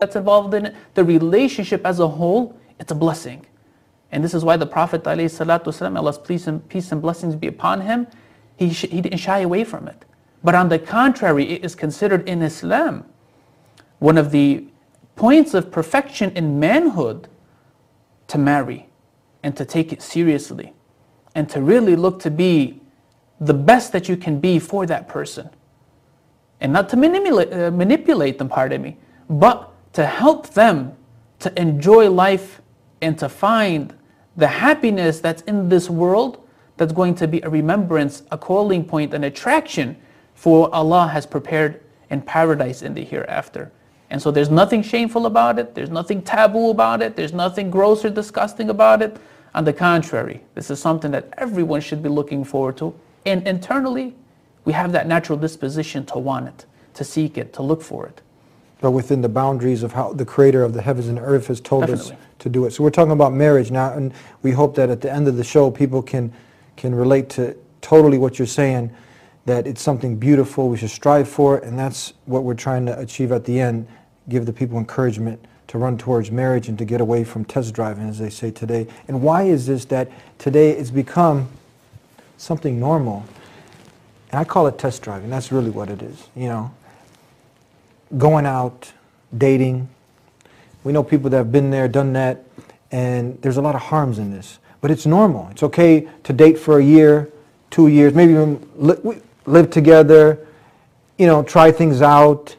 that's involved in it, the relationship as a whole, it's a blessing. And this is why the Prophet ﷺ, Allah's peace and blessings be upon him, he didn't shy away from it. But on the contrary, it is considered in Islam one of the points of perfection in manhood to marry and to take it seriously and to really look to be the best that you can be for that person. And not to manipulate them, pardon me, but to help them to enjoy life and to find the happiness that's in this world that's going to be a remembrance, a calling point, an attraction for what Allah has prepared in paradise in the hereafter. And so there's nothing shameful about it, there's nothing taboo about it, there's nothing gross or disgusting about it. On the contrary, this is something that everyone should be looking forward to. And internally, we have that natural disposition to want it, to seek it, to look for it. But within the boundaries of how the Creator of the heavens and earth has told Definitely. us to do it. So we're talking about marriage now, and we hope that at the end of the show, people can relate to totally what you're saying, that it's something beautiful, we should strive for it, and that's what we're trying to achieve at the end, give the people encouragement to run towards marriage and to get away from test driving, as they say today. And why is this that today it's become something normal? And I call it test driving. That's really what it is, you know. Going out, dating. We know people that have been there, done that, and there's a lot of harms in this. But it's normal. It's okay to date for a year, 2 years, maybe even live together, you know, try things out.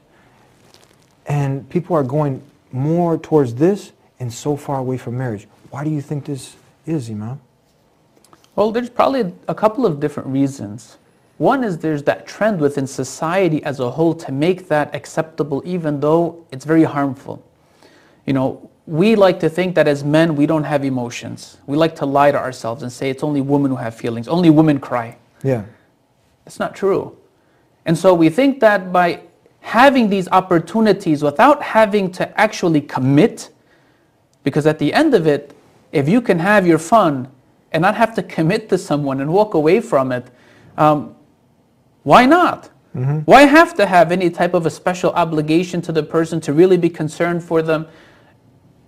And people are going more towards this and so far away from marriage. Why do you think this is, Imam? Well, there's probably a couple of different reasons. One is there's that trend within society as a whole to make that acceptable, even though it's very harmful. You know, we like to think that as men, we don't have emotions. We like to lie to ourselves and say it's only women who have feelings, only women cry. Yeah. It's not true. And so we think that by having these opportunities without having to actually commit, because at the end of it, if you can have your fun and not have to commit to someone and walk away from it, why not? Mm-hmm. Why have to have any type of a special obligation to the person to really be concerned for them?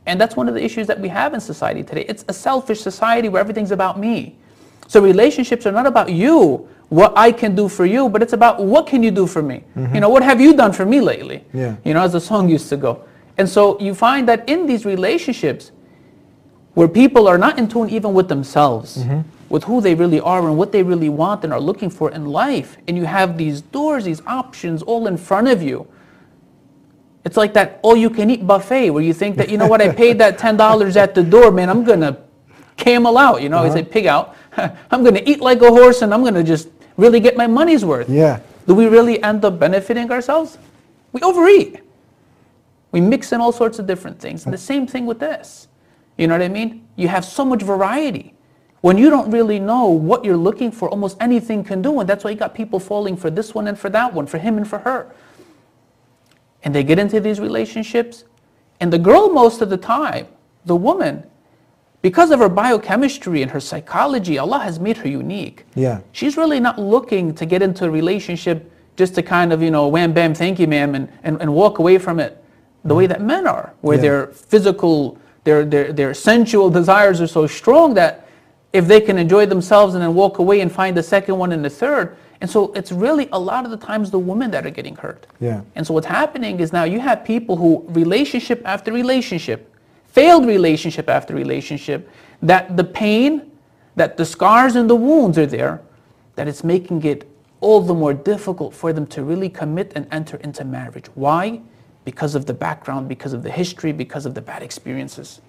And that's one of the issues that we have in society today. It's a selfish society where everything's about me. So relationships are not about you, what I can do for you, but it's about what can you do for me? Mm-hmm. You know, what have you done for me lately? Yeah. You know, as the song used to go. And so you find that in these relationships where people are not in tune even with themselves, mm-hmm. with who they really are and what they really want and are looking for in life, and you have these doors, these options all in front of you. It's like that all-you-can-eat buffet where you think that, you know what, I paid that $10 at the door, man, I'm going to camel out, you know, I say pig out. I'm going to eat like a horse and I'm going to just really get my money's worth. Yeah. Do we really end up benefiting ourselves? We overeat. We mix in all sorts of different things. And the same thing with this. You know what I mean? You have so much variety. When you don't really know what you're looking for, almost anything can do. And that's why you got people falling for this one and for that one, for him and for her. And they get into these relationships. And the girl, most of the time, the woman, because of her biochemistry and her psychology, Allah has made her unique. Yeah. She's really not looking to get into a relationship just to kind of, you know, wham, bam, thank you, ma'am, and walk away from it the way that men are, where their physical, their sensual desires are so strong that if they can enjoy themselves and then walk away and find the second one and the third. And so it's really a lot of the times the women that are getting hurt. Yeah. And so what's happening is now you have people who, relationship after relationship, failed relationship after relationship, that the pain, that the scars and the wounds are there, that it's making it all the more difficult for them to really commit and enter into marriage. Why? Because of the background, because of the history, because of the bad experiences.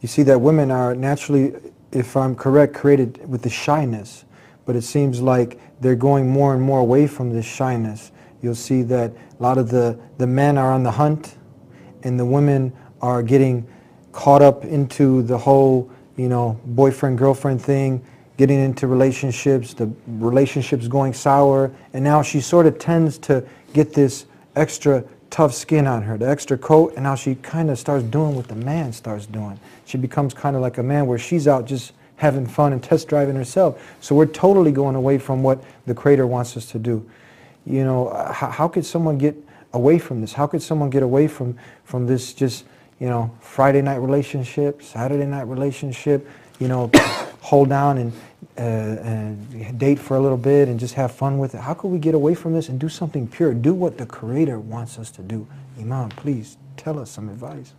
You see that women are naturally, if I'm correct, created with the shyness, but it seems like they're going more and more away from this shyness. You'll see that a lot of the men are on the hunt, and the women are getting caught up into the whole, you know, boyfriend-girlfriend thing, getting into relationships, the relationships going sour, and now she sort of tends to get this extra tough skin on her, the extra coat, and now she kind of starts doing what the man starts doing. She becomes kind of like a man where she's out just having fun and test driving herself. So we're totally going away from what the Creator wants us to do. You know, how could someone get away from this? How could someone get away from this just, Friday night relationship, Saturday night relationship, hold down and date for a little bit and just have fun with it? How could we get away from this and do something pure? Do what the Creator wants us to do. Imam, please tell us some advice.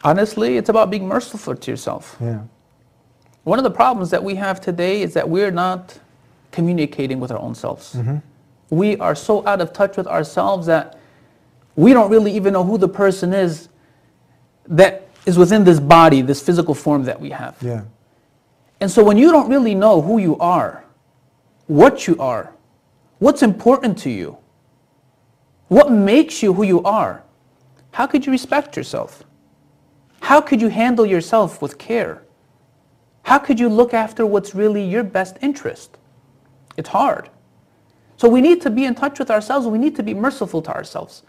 Honestly, it's about being merciful to yourself. Yeah. One of the problems that we have today is that we're not communicating with our own selves. Mm-hmm. We are so out of touch with ourselves that we don't really even know who the person is that is within this body, this physical form that we have. Yeah. And so when you don't really know who you are, what you are, what's important to you, what makes you who you are, how could you respect yourself? How could you handle yourself with care? How could you look after what's really your best interest? It's hard. So we need to be in touch with ourselves. We need to be merciful to ourselves.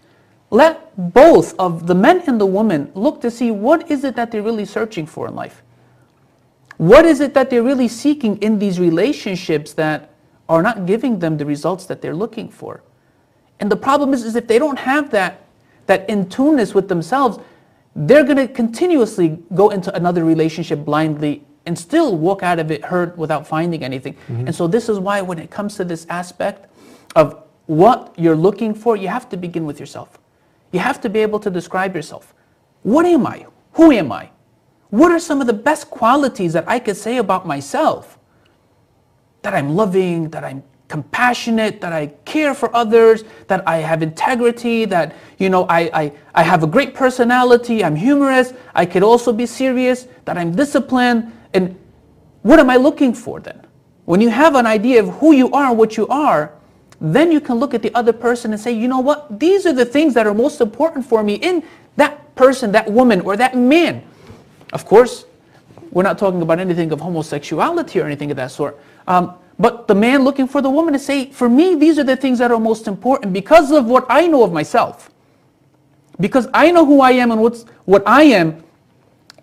Let both of the men and the women look to see what is it that they're really searching for in life. What is it that they're really seeking in these relationships that are not giving them the results that they're looking for? And the problem is if they don't have that in-tuneness with themselves, they're going to continuously go into another relationship blindly and still walk out of it hurt without finding anything. Mm-hmm. And so this is why when it comes to this aspect of what you're looking for, you have to begin with yourself. You have to be able to describe yourself. What am I? Who am I? What are some of the best qualities that I could say about myself? That I'm loving, that I'm compassionate, that I care for others, that I have integrity, that I have a great personality, I'm humorous, I could also be serious, that I'm disciplined. And what am I looking for then? When you have an idea of who you are and what you are, then you can look at the other person and say, you know what, these are the things that are most important for me in that person, that woman, or that man. Of course, we're not talking about anything of homosexuality or anything of that sort. But the man looking for the woman to say, for me, these are the things that are most important because of what I know of myself. Because I know who I am and what I am,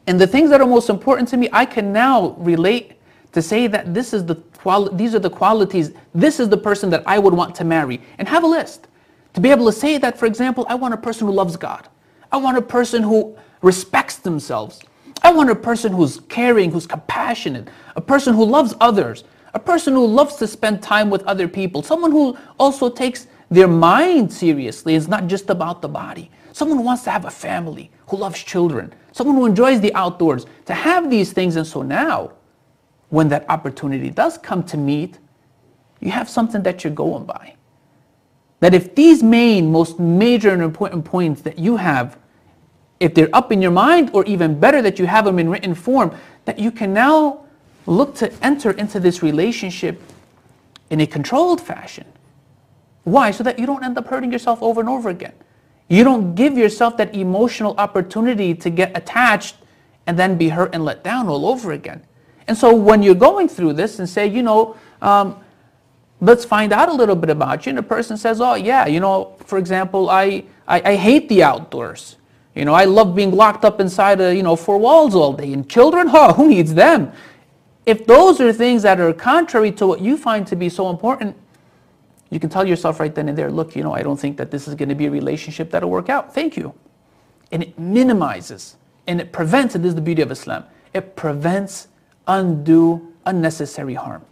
and the things that are most important to me, I can now relate to say that these are the qualities, this is the person that I would want to marry. And have a list. To be able to say that, for example, I want a person who loves God. I want a person who respects themselves. I want a person who's caring, who's compassionate, a person who loves others, a person who loves to spend time with other people, someone who also takes their mind seriously. It's not just about the body. Someone who wants to have a family, who loves children, someone who enjoys the outdoors, to have these things. And so now, when that opportunity does come to meet, you have something that you're going by. That if these most major and important points that you have, if they're up in your mind, or even better that you have them in written form, that you can now look to enter into this relationship in a controlled fashion. Why? So that you don't end up hurting yourself over and over again. You don't give yourself that emotional opportunity to get attached and then be hurt and let down all over again. And so when you're going through this and say, let's find out a little bit about you, and the person says, oh yeah, for example, I hate the outdoors. I love being locked up inside four walls all day. And children, who needs them? If those are things that are contrary to what you find to be so important, you can tell yourself right then and there, look, I don't think that this is going to be a relationship that'll work out. Thank you. And it minimizes and it prevents, and this is the beauty of Islam, it prevents undue, unnecessary harm.